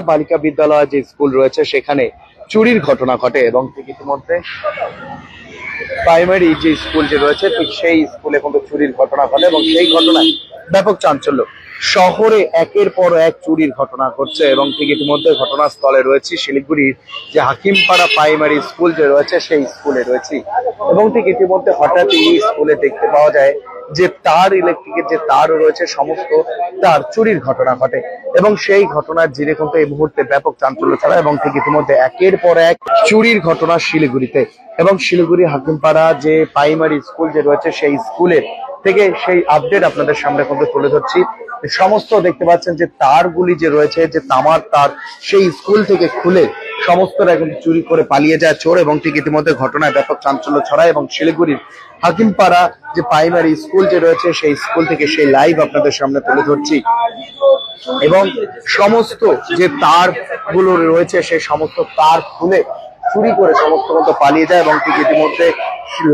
বালিকা বিদ্যালয় যে স্কুল রয়েছে সেখানে চুরির ঘটনা ঘটে এবং ঠিক ইতিমধ্যে প্রাইমারি যে স্কুল যে রয়েছে ঠিক সেই স্কুলে কিন্তু চুরির ঘটনা ঘটে এবং সেই ঘটনায় ব্যাপক চাঞ্চল্য। শহরে একের পর এক চুরির ঘটনা ঘটছে এবং ঠিক ইতিমধ্যে ঘটনাস্থলে রয়েছে শিলিগুড়ির যে হাকিমপাড়া প্রাইমারি স্কুল যে রয়েছে সেই স্কুলে রয়েছে এবং ঠিক ইতিমধ্যে হঠাৎই এই স্কুলে দেখতে পাওয়া যায় যে তার ইলেকট্রিকের যে তার রয়েছে সমস্ত তার চুরির ঘটনা ঘটে এবং সেই ঘটনার জেরে কিন্তু এই মুহূর্তে ব্যাপক চাঞ্চল্য ছড়ায় এবং ঠিক ইতিমধ্যে একের পর এক চুরির ঘটনা শিলিগুড়িতে এবং শিলিগুড়ি হাকিমপাড়া যে প্রাইমারি স্কুল যে রয়েছে সেই স্কুলের থেকে সেই আপডেট আপনাদের সামনে কিন্তু তুলে ধরছি। সমস্ত দেখতে পাচ্ছেন যে তারগুলি যে রয়েছে যে তামার তার সেই স্কুল থেকে খুলে সমস্তটা কিন্তু চুরি করে পালিয়ে যায় চোর এবং ঠিক ইতিমধ্যে ঘটনায় ব্যাপক চাঞ্চল্য ছড়ায় এবং শিলিগুড়ির হাকিমপাড়া যে প্রাইমারি স্কুল যে রয়েছে সেই স্কুল থেকে সেই লাইভ আপনাদের সামনে তুলে ধরছি এবং সমস্ত যে তার গুলো রয়েছে সেই সমস্ত তার খুলে চুরি করে সমস্ত মতো পালিয়ে যায় এবং ঠিক ইতিমধ্যে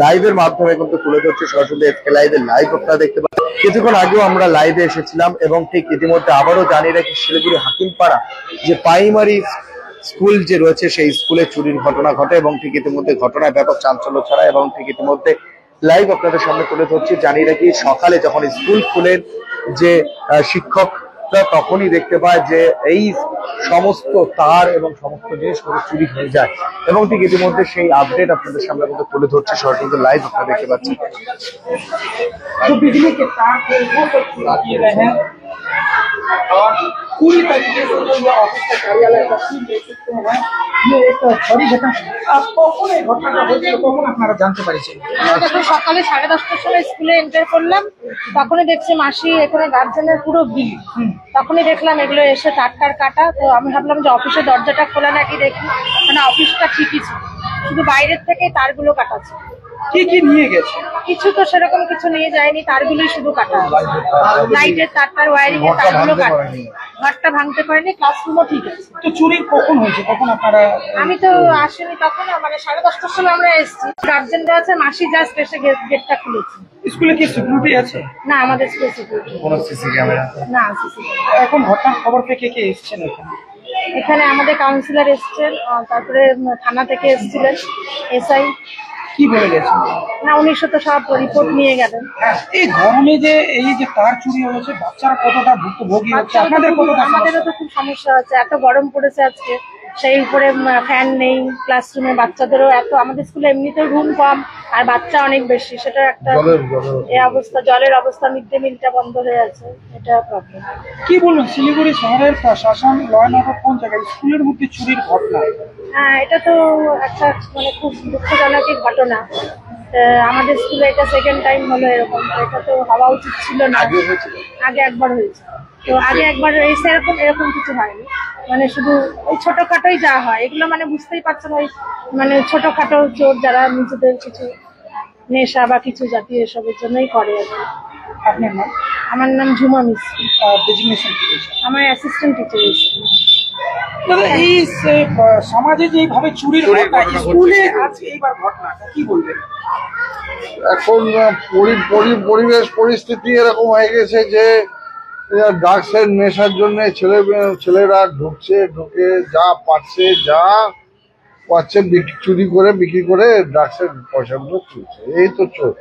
লাইভের মাধ্যমে কিন্তু তুলে ধরছে সরাসরি আজকে লাইভের লাইভ আপনারা দেখতে পাচ্ছেন। কিছুক্ষণ আগেও আমরা লাইভে এসেছিলাম এবং ঠিক ইতিমধ্যে আবারও জানিয়ে রাখি শিলিগুড়ি হাকিমপাড়া যে প্রাইমারি স্কুল যে রয়েছে সেই স্কুলে চুরির ঘটনা ঘটে এবং ঠিক ইতিমধ্যে ঘটনায় ব্যাপক চাঞ্চল্য ছড়ায় এবং ঠিক ইতিমধ্যে লাইভ আপনাদের সামনে তুলে ধরছি। জানিয়ে রাখি সকালে যখন স্কুল খুলেন যে শিক্ষক তখনই দেখতে পায় যে এই সমস্ত তার এবং সমস্ত জিনিসগুলো চুরি হয়ে যায় এবং ঠিক ইতিমধ্যে সেই আপডেট আপনাদের সামনে কিন্তু তুলে ধরছে সরাসরি লাইভ আপনারা দেখতে পাচ্ছেন। जो बिजली के तार थे वो सब चुरा किए गए हैं और पूरी तरीके से जो ये ऑफिस का कार्यालय तस्वीर देख सकते हैं ये एक बड़ी घटना। आप कौन এই ঘটনাটা হয়েছিল কখন আপনারা জানতে পারছেন? দেখো সকালে 10:30টার সময় স্কুলে এন্টার করলাম, তখনই দেখছি মাসি এখানে গার্জেনের পুরো বিল, তখনই দেখলাম এগুলো এসে টাটকার কাটা। তো আমি ভাবলাম যে অফিসের দরজাটা খোলা নাকি দেখি, মানে অফিসটা ঠিকই ছিল, শুধু বাইরের থেকে তারগুলো কাটা ছিল। কি কি নিয়ে গেছে? কিছু তো সেরকম কিছু নিয়ে যায়নি, তারগুলোই শুধু কাটা, লাইটের তারটার ওয়ারিং এর তারগুলো কাটা, ঘরটা ভাঙতে পারেনি, ক্লাসরুমও ঠিক আছে। তো চুরি কখন হয়েছে, কখন আপনারা? আমি তো আসিনি তখন, মানে 10:30টার সময় আমরা এসেছি, গার্জেনরা আছে, মাসি জাস্ট এসে গেটটা খুলেছি। স্কুলে কি সিকিউরিটি আছে? না, আমাদের স্কুলে সিকিউরিটি কোনো সিসি ক্যামেরা না। সিসি এখন ঘটনার খবর পেয়ে কে কে এসেছেন এখানে? এখানে আমাদের কাউন্সিলর এসেছেন, তারপরে থানা থেকে এসেছিলেন এসআই। কি বলে গেছেন? না, 1900 তো সব রিপোর্ট নিয়ে গেলেন। এই গরমে যে এই যে তার চুরি হয়েছে, বাচ্চারা কতটা ভুক্তভোগী হচ্ছে, আপনাদের কতটা? আমাদেরও তো খুব সমস্যা হচ্ছে, এত গরম পড়েছে আজকে, সেই উপরে ফ্যান নেই ক্লাসরুমে, বাচ্চাদেরও এত, আমাদের স্কুলে এমনিতেও রুম কম আর বাচ্চা অনেক বেশি, সেটা একটা এই অবস্থা, জলের অবস্থা, মিড ডে মিলটা বন্ধ হয়ে আছে, এটা প্রবলেম। কি বলুন, শিলিগুড়ি শহরের প্রশাসন ল অ্যান্ড অর্ডার কোন জায়গায়, স্কুলের মধ্যে চুরির ঘটনা? হ্যাঁ, এটা তো একটা মানে খুব দুঃখজনক ঘটনা। আমাদের স্কুলে এটা সেকেন্ড টাইম হলো এরকম, এটা তো হওয়া উচিত ছিল না। আগে একবার হয়েছে, তো আগে একবার এরকম কিছু হয়নি, মানে শুধু ওই ছোটখাটোই যা হয় এগুলো, মানে বুঝতেই পারছেন, ওই মানে ছোটখাটো চোর যারা নিজেদের কিছু নেশা বা কিছু জাতীয় এসবের জন্যই করে আর কি। আপনার নাম? আমার নাম ঝুমা মিস্ত্রি, ডেজিগনেশন? আমার অ্যাসিস্ট্যান্ট টিচার। এই সমাজে যে এইভাবে চুরির ঘটনা, স্কুলে আজকে এইবার ঘটনাটা কি বলবেন? এখন পরিবেশ পরিস্থিতি এরকম হয়ে গেছে যে ড্রাগসের নেশার জন্য ছেলেরা ঢুকে যা পাচ্ছে চুরি করে বিক্রি করে ড্রাগসের পয়সাগুলো তুলছে। এই তো চোর।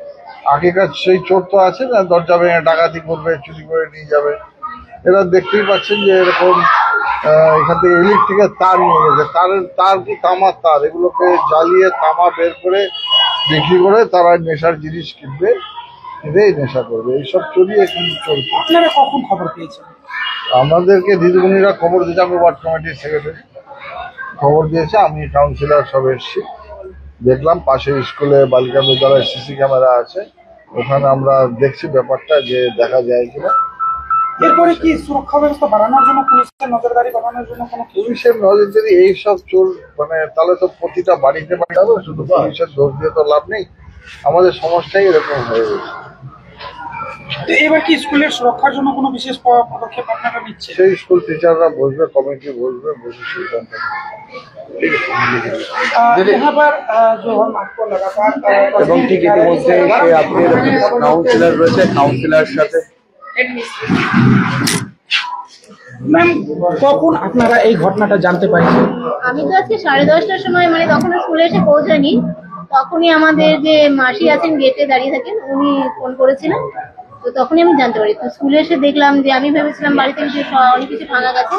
আগেকার সেই চোর তো আছে না, দরজা ভেঙে ডাকাতি করবে, চুরি করে নিয়ে যাবে। এরা দেখতেই পাচ্ছেন যে এরকম এখান থেকে ইলেকট্রিকের তার নিয়ে গেছে, তার কি তামার তার, এগুলোকে জ্বালিয়ে তামা বের করে বিক্রি করে তারা নেশার জিনিস কিনবে, কিনেই নেশা করবে। এইসব চুরি এখন চলছে। আপনারা কখন খবর পেয়েছেন? আমাদেরকে দিদিমণিরা খবর দিয়েছে, আমি ওয়ার্ড কমিটির সেক্রেটারি, খবর দিয়েছে, আমি কাউন্সিলর সব এসেছি, দেখলাম পাশের স্কুলে বালিকা বিদ্যালয়ের সিসি ক্যামেরা আছে, ওখানে আমরা দেখছি ব্যাপারটা যে দেখা যায় কিনা। এরপরে কি সুরক্ষা ব্যবস্থা বাড়ানোর জন্য, পুলিশের নজরদারি বাড়ানোর জন্য কোনো? পুলিশের নজরদারি এইসব চোর মানে তাহলে তো প্রতিটা বাড়িতে যাবে, শুধু পুলিশের দোষ দিয়ে তো লাভ নেই, আমাদের সমস্যাই এরকম হয়ে গেছে। এবার কি স্কুলের সুরক্ষার জন্য কোনো বিশেষ পদক্ষেপ আপনারা নিচ্ছে? সেই স্কুল টিচাররা বসবে, কমিটি বসবে, বসে সিদ্ধান্ত এবং ঠিক ইতিমধ্যে কাউন্সিলর রয়েছে, কাউন্সিলর সাথে ম্যাম, কখন আপনারা এই ঘটনাটা জানতে পারছেন? আমি তো আজকে 10:30টার সময়, মানে তখন স্কুলে এসে পৌঁছানি, তখনই আমাদের যে মাসি আছেন গেটে দাঁড়িয়ে থাকেন, উনি ফোন করেছিলেন। তো তখনই আমি জানতে পারি। তো স্কুলে এসে দেখলাম যে, আমি ভেবেছিলাম বাড়িতে অনেক কিছু ভাঙা গেছে,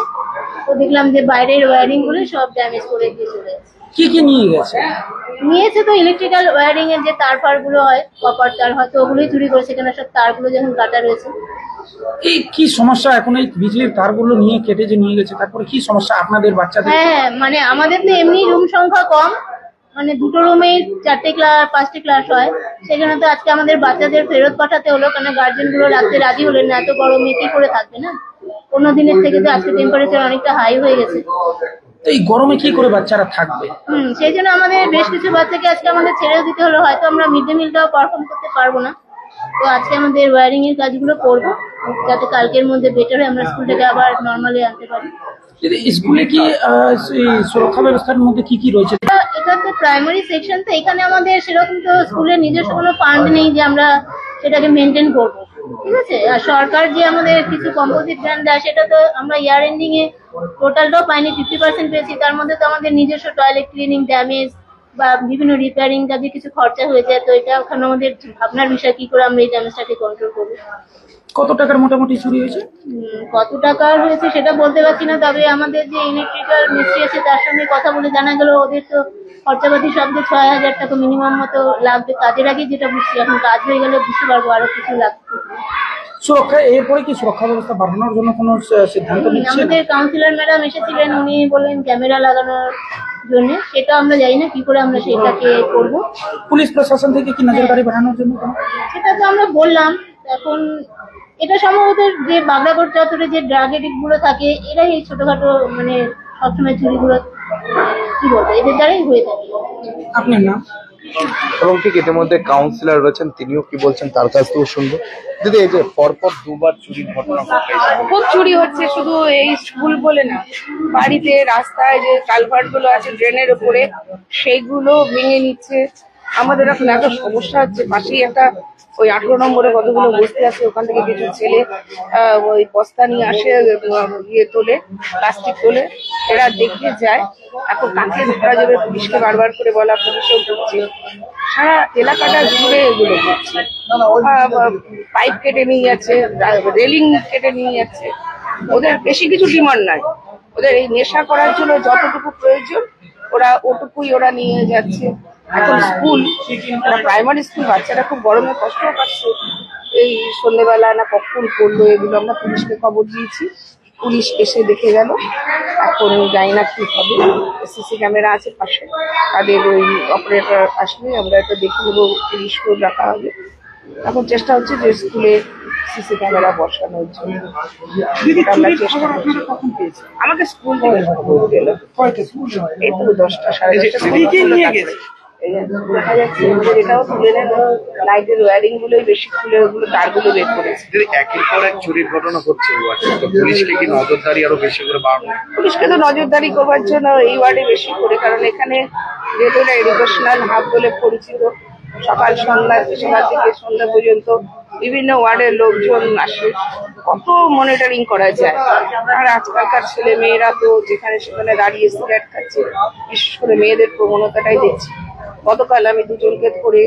তো দেখলাম যে বাইরের ওয়্যারিং গুলো সব ড্যামেজ করে দিয়ে চলে গেছে। কি কি নিয়ে গেছে? নিয়েছে তো ইলেকট্রিক্যাল ওয়্যারিং এর যে তার ফার গুলো হয়, কপার তার, হয়তো ওগুলোই চুরি করেছে কেন, সব তারগুলো যখন কাটা রয়েছে। এই কি সমস্যা এখন, এই বিজলির তারগুলো নিয়ে কেটে যে নিয়ে গেছে, তারপরে কি সমস্যা আপনাদের বাচ্চাদের? হ্যাঁ, মানে আমাদের তো এমনি রুম সংখ্যা কম, মানে দুটো রুমে 4টে ক্লাস 5টে ক্লাস হয়, সেখানে তো আজকে আমাদের বাচ্চাদের ফেরত পাঠাতে হলো, কারণ গার্জেন গুলো রাখতে রাজি হলেন না, এত গরমে কি করে থাকবে না। অন্য দিনের থেকে তো আজকে টেম্পারেচার অনেকটা হাই হয়ে গেছে। তো এই গরমে কি করে বাচ্চারা থাকবে? সেই জন্য আমাদের বেশ কিছু বাচ্চাকে আজকে আমাদের ছেড়েও দিতে হলো, হয়তো আমরা মিড ডে মিলটাও পারফর্ম করতে পারবো না। তো আজকে আমাদের ওয়্যারিং এর কাজগুলো করবো, যাতে কালকের মধ্যে বেটার হয়, আমরা স্কুলটাকে আবার নর্মালি আনতে পারি। স্কুলে কি সুরক্ষা ব্যবস্থার মধ্যে কি কি রয়েছে? এটা তো প্রাইমারি সেকশন, তো এখানে আমাদের সেরকম তো স্কুলের নিজস্ব কোনো ফান্ড নেই যে আমরা সেটাকে মেনটেন করবো, ঠিক আছে। আর সরকার যে আমাদের কিছু কম্পোজিট গ্রান্ট দেয়, সেটা তো আমরা ইয়ার এন্ডিং এ টোটালটাও পাইনি, 50% পেয়েছি। তার মধ্যে তো আমাদের নিজস্ব টয়লেট ক্লিনিং, ড্যামেজ বা বিভিন্ন রিপেয়ারিং কাজে কিছু খরচা হয়ে যায়। তো এটা ওখানে আমাদের ভাবনার বিষয়, কি করে আমরা এই ড্যামেজটাকে কন্ট্রোল করবো। কত টাকার মোটামুটি চুরি হয়েছে? কত টাকার হয়েছে সেটা বলতে পারছি না, তবে আমাদের যে ইলেকট্রিক্যাল মিস্ত্রি আছে তার সঙ্গে কথা বলে জানা গেল ওদের তো খরচাপাতি সব যে 6,000 টাকা মিনিমাম মতো লাগবে কাজের আগে, যেটা বুঝছি। এখন কাজ হয়ে গেলে বুঝতে পারবো আরো কিছু লাগবে। সুরক্ষা, এরপরে কি সুরক্ষা ব্যবস্থা বাড়ানোর জন্য কোনো সিদ্ধান্ত নিচ্ছে? আমাদের কাউন্সিলর ম্যাডাম এসেছিলেন, উনি বললেন ক্যামেরা লাগানোর জন্য, সেটা আমরা জানি না কি করে আমরা সেটাকে করবো। পুলিশ প্রশাসন থেকে কি নজরদারি বাড়ানোর জন্য? সেটা তো আমরা বললাম। এখন এটা সম্ভবত যে বাগড়াকোট চত্বরে যে ড্রাগ এডিক্ট গুলো থাকে, এরাই এই ছোটখাটো মানে সবসময় চুরিগুলো কি বলবো এদের দ্বারাই হয়ে থাকে। আপনার নাম? এবং ঠিক ইতিমধ্যে কাউন্সিলর রয়েছেন, তিনিও কি বলছেন তার কাছ থেকেও শুনবো। দিদি, এই যে পরপর দুবার চুরির ঘটনা ঘটে, খুব চুরি হচ্ছে, শুধু এই স্কুল বলে না, বাড়িতে রাস্তায় যে কালভার্ট গুলো আছে ড্রেনের উপরে, সেইগুলো ভেঙে নিচ্ছে। আমাদের এখন এত সমস্যা হচ্ছে, পাশেই একটা ওই 18 নম্বরে কতগুলো বস্তি আছে, ওখান থেকে কিছু ছেলে ওই বস্তা নিয়ে আসে, ইয়ে তোলে, প্লাস্টিক তোলে, এরা দেখে যায়। এখন কাকে ধরা যাবে, পুলিশকে বারবার করে বলা, পুলিশও ঢুকছে, সারা এলাকাটা জুড়ে এগুলো করছে। পাইপ কেটে নিয়ে যাচ্ছে, রেলিং কেটে নিয়ে যাচ্ছে। ওদের বেশি কিছু ডিমান্ড নাই, ওদের এই নেশা করার জন্য যতটুকু প্রয়োজন ওরা ওটুকুই ওরা নিয়ে যাচ্ছে। এখন স্কুল, প্রাইমারি স্কুল, বাচ্চারা খুব গরমে কষ্ট পাচ্ছে। এই সন্ধ্যেবেলা না কখন করলো এগুলো, আমরা পুলিশকে খবর দিয়েছি, পুলিশ এসে দেখে গেল। এখন জানি না কি হবে, সিসি ক্যামেরা আছে পাশে, তাদের ওই অপারেটর আসলে আমরা এটা দেখে নেবো, পুলিশকেও রাখা হবে। এখন চেষ্টা হচ্ছে যে স্কুলে সিসি ক্যামেরা বসানোর জন্য আমরা চেষ্টা করছি। আমাকে স্কুল থেকে খবর দিল, এই তো 10টা 10:30 দেখা যাচ্ছে। এটাও তুলে নেন, লাইটের ওয়্যারিং গুলোই বেশি খুলে ওগুলো তারগুলো বের করেছে। একের পর এক চুরির ঘটনা ঘটছে, তো পুলিশকে কি নজরদারি আরো বেশি করে বাড়ানো? পুলিশকে তো নজরদারি করবার জন্য এই ওয়ার্ডে বেশি করে, কারণ এখানে যেহেতু এটা এডুকেশনাল হাব বলে পরিচিত, সকাল সকাল থেকে সন্ধ্যা পর্যন্ত বিভিন্ন ওয়ার্ডের লোকজন আসে, কত মনিটরিং করা যায়। আর আজকালকার ছেলে মেয়েরা তো যেখানে সেখানে দাঁড়িয়ে সিগারেট খাচ্ছে, বিশেষ করে মেয়েদের প্রবণতাটাই দেখছি। গতকাল আমি দুজনকে ধরে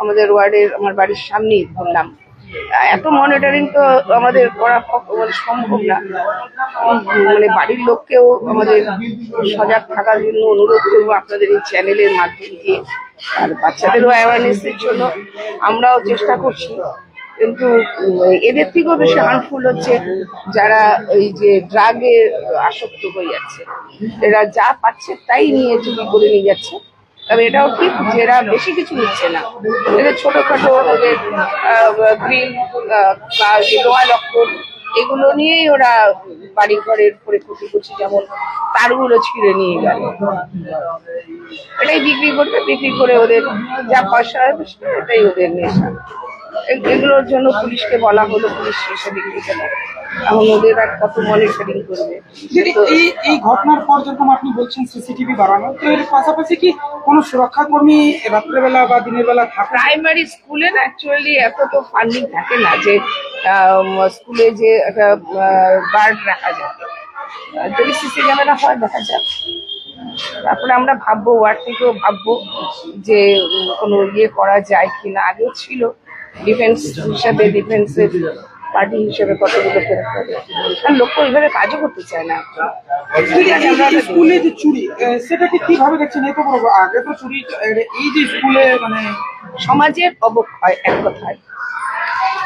আমাদের ওয়ার্ডের আমার বাড়ির সামনেই ধরলাম। এত মনিটরিং তো আমাদের করা সম্ভব না, মানে বাড়ির লোককেও আমাদের সজাগ থাকার জন্য অনুরোধ করবো আপনাদের এই চ্যানেলের মাধ্যমে দিয়ে। আর বাচ্চাদেরও অ্যাওয়ারনেসের জন্য আমরাও চেষ্টা করছি, কিন্তু এদের থেকেও বেশি হার্মফুল হচ্ছে যারা এই যে ড্রাগে আসক্ত হয়ে যাচ্ছে। এরা যা পাচ্ছে তাই নিয়ে চুরি করে নিয়ে যাচ্ছে। তবে এটাও ঠিক যে এরা বেশি কিছু নিচ্ছে না, এদের ছোটখাটো ওদের গ্রিল, লোহা লক্কর, এগুলো নিয়েই ওরা বাড়ি ঘরের উপরে ক্ষতি করছে। যেমন তারগুলো ছিঁড়ে নিয়ে গেল, এটাই বিক্রি করবে, বিক্রি করে ওদের যা পয়সা হবে এটাই ওদের নেশা। এগুলোর জন্য পুলিশকে বলা হলো, পুলিশ এসে বিক্রি করে। এখন ওদের আর কত মনিটরিং করবে। এই ঘটনার পর যখন আপনি বলছেন সিসিটিভি বাড়ানো, তো এর পাশাপাশি কি কোনো সুরক্ষা কর্মী রাত্রেবেলা বা দিনের বেলা থাকে? প্রাইমারি স্কুলে না অ্যাকচুয়ালি এত তো ফান্ডিং থাকে না যে স্কুলে যে একটা গার্ড রাখা যায়। যদি সিসি ক্যামেরা হয় দেখা যাক, তারপরে আমরা ভাববো, ওয়ার্ড থেকেও ভাববো যে কোনো ইয়ে করা যায় কিনা। আগেও ছিল ডিফেন্স হিসাবে, ডিফেন্সের পার্টি হিসেবে কতগুলো ফেরত হবে, আর লোক তো ওইভাবে কাজও করতে চায় না। স্কুলে যে চুরি সেটাকে কিভাবে দেখছেন? এই তো বলবো আগে তো চুরি, এই যে স্কুলে মানে সমাজের অবক্ষয় এক কথায়।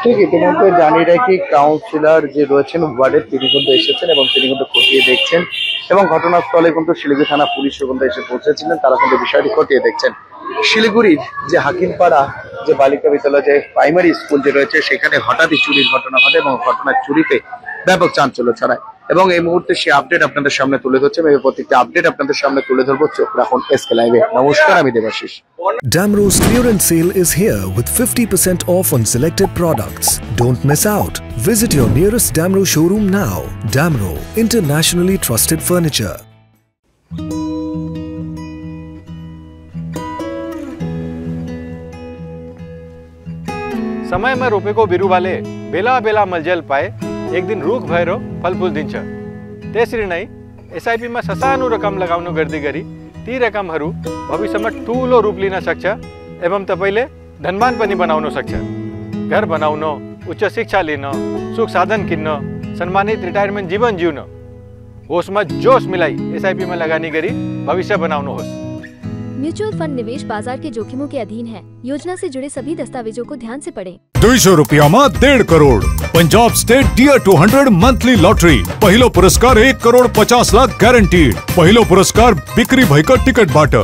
ঠিক ইতিমধ্যে জানি রাখি কাউন্সিলর যে রয়েছেন ওয়ার্ডের তিনি কিন্তু এসেছেন এবং তিনি কিন্তু খতিয়ে দেখছেন এবং ঘটনাস্থলে কিন্তু শিলিগুড়ি থানা পুলিশও কিন্তু এসে পৌঁছেছিলেন, তারা কিন্তু বিষয়টি খতিয়ে দেখছেন। শিলিগুড়ির যে হাকিমপাড়া যে বালিকা বিদ্যালয় যে প্রাইমারি স্কুল যে রয়েছে সেখানে হঠাৎই চুরির ঘটনা ঘটে এবং ঘটনার চুরিতে ব্যাপক চাঞ্চল্য ছড়ায় এবং এই মুহূর্তে সেই আপডেট আপনাদের সামনে তুলে ধরছে এবং প্রত্যেকটা আপডেট আপনাদের সামনে তুলে ধরবো। চোখ রাখুন এসকে লাইভে। নমস্কার, আমি Debashis. Damro's clearance sale is here with 50% off on selected products. Don't miss out. Visit your nearest Damro showroom now. Damro, internationally trusted furniture. समय में रोपे को बिरु वाले बेला बेला मलजल पाए एक दिन रूख भैरो फल फूल दिन छ तेसरी नहीं एसआईपी में ससानु रकम लगाउनु गर्दी गरी ती रकम हरू भविष्य में ठूलो रूप लिन सक्छ एवं तपाईले धनवान पनि बनाउन सक्छ। घर बनाउन, उच्च शिक्षा लिन, सुख साधन किन्न, सम्मानित रिटायरमेंट जीवन जिउन, होश में जोश मिलाई एसआईपी में लगानी गरी भविष्य बनाउनुहोस्। म्यूचुअल फंड निवेश बाजार के जोखिमों के अधीन है। योजना से जुड़े सभी दस्तावेजों को ध्यान से पढ़ें। 200 रुपया में 1.5 crore. Punjab state dear 200 monthly lottery. पहलो पुरस्कार 1 करोड़ 50 लाख गारंटीड। पहलो पुरस्कार बिक्री भई का टिकट बाट।